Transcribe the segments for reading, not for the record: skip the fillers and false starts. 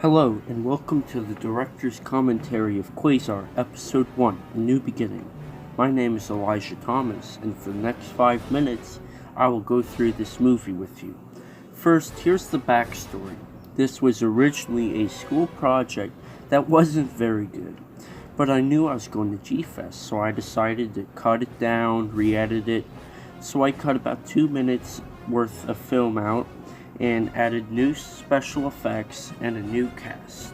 Hello, and welcome to the director's commentary of Quazar, Episode 1, A New Beginning. My name is Elijah Thomas, and for the next 5 minutes, I will go through this movie with you. First, here's the backstory. This was originally a school project that wasn't very good, but I knew I was going to G-Fest, so I decided to cut it down, re-edit it. So I cut about 2 minutes worth of film out and added new special effects and a new cast.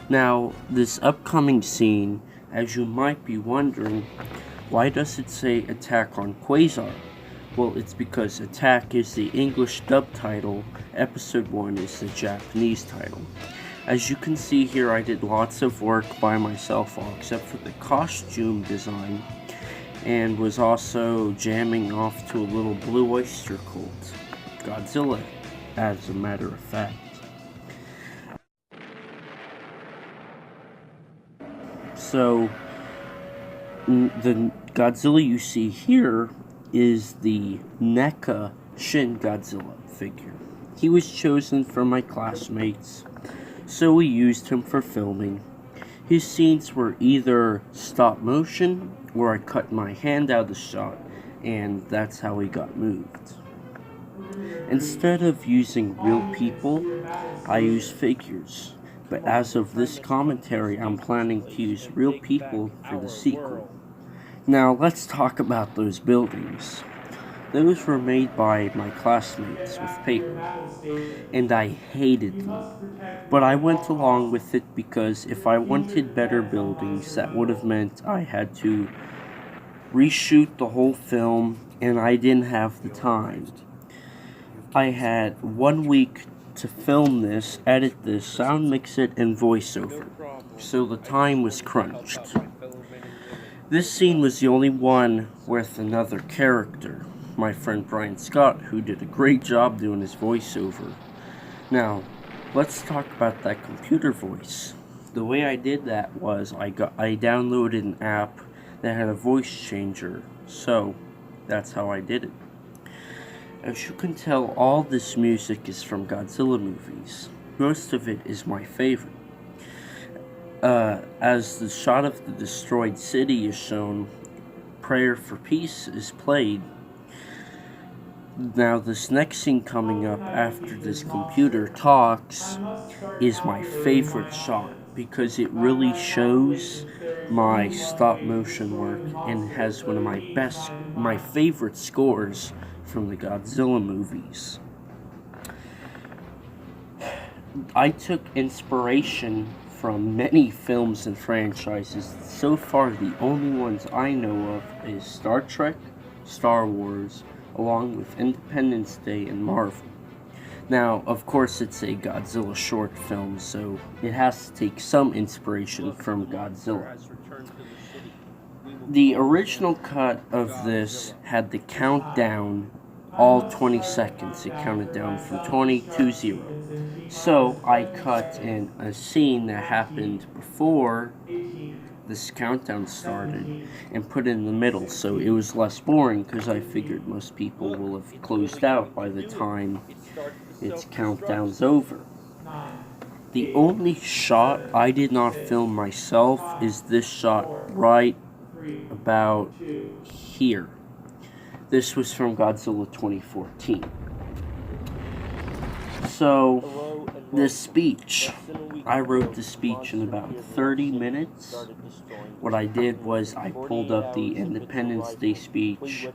Now, this upcoming scene, as you might be wondering, why does it say Attack on Quazar? Well, it's because Attack is the English dub title, Episode 1 is the Japanese title. As you can see here, I did lots of work by myself, all except for the costume design, and was also jamming off to a little Blue Oyster Cult, Godzilla, as a matter of fact. So, the Godzilla you see here is the NECA Shin Godzilla figure. He was chosen from my classmates, so we used him for filming. His scenes were either stop motion, where I cut my hand out of the shot, and that's how he got moved. Instead of using real people, I use figures. But as of this commentary, I'm planning to use real people for the sequel. Now let's talk about those buildings. Those were made by my classmates with paper, and I hated them. But I went along with it because if I wanted better buildings, that would have meant I had to reshoot the whole film, and I didn't have the time. I had 1 week to film this, edit this, sound mix it, and voiceover, so the time was crunched. This scene was the only one with another character, my friend Brian Scott, who did a great job doing his voiceover. Now, let's talk about that computer voice. The way I did that was I downloaded an app that had a voice changer, so that's how I did it. As you can tell, all this music is from Godzilla movies. Most of it is my favorite. As the shot of the destroyed city is shown, Prayer for Peace is played. Now, this next scene coming up after this computer talks is my favorite shot because it really shows my stop motion work and has one of my favorite scores from the Godzilla movies. I took inspiration from many films and franchises. So far, the only ones I know of is Star Trek, Star Wars, along with Independence Day and Marvel. Now, of course, it's a Godzilla short film, so it has to take some inspiration from Godzilla. The original cut of this had the countdown all 20 seconds. It counted down from 20 to 0. So I cut in a scene that happened before this countdown started and put it in the middle, so it was less boring because I figured most people will have closed out by the time its countdown's over. The only shot I did not film myself is this shot right about here. This was from Godzilla 2014. So, this speech, I wrote the speech in about 30 minutes. What I did was I pulled up the Independence Day speech,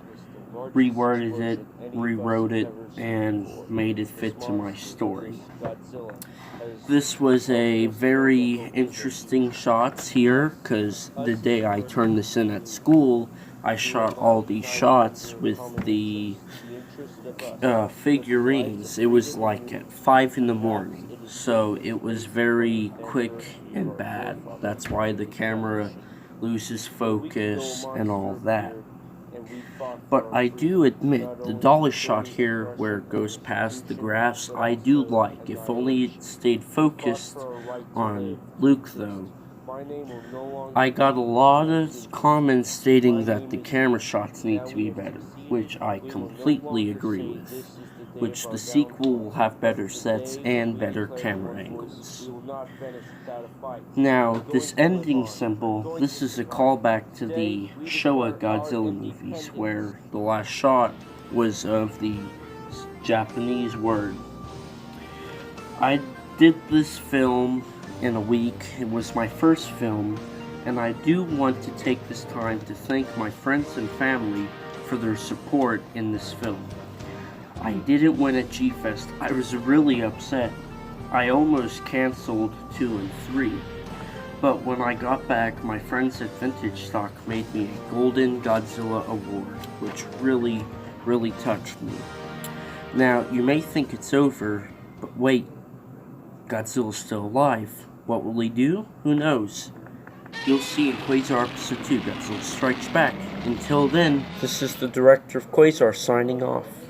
reworded it, rewrote it, and made it fit to my story. This was a very interesting shots here, because the day I turned this in at school, I shot all these shots with the figurines. It was like at 5 in the morning, so it was very quick and bad. That's why the camera loses focus and all that. But I do admit, the dolly shot here where it goes past the graphs, I do like. If only it stayed focused on Luke though, I got a lot of comments stating that the camera shots need to be better, which I completely agree with, which the sequel will have better sets and better camera angles. Now, this ending symbol, this is a callback to the Showa Godzilla movies, where the last shot was of the Japanese word. I did this film in a week. It was my first film, and I do want to take this time to thank my friends and family for their support in this film. I didn't win at G-Fest. I was really upset. I almost canceled 2 and 3. But when I got back, my friends at Vintage Stock made me a Golden Godzilla Award, which really, really touched me. Now, you may think it's over, but wait, Godzilla's still alive. What will he do? Who knows? You'll see in Quazar Episode 2, Godzilla Strikes Back. Until then, this is the director of Quazar signing off.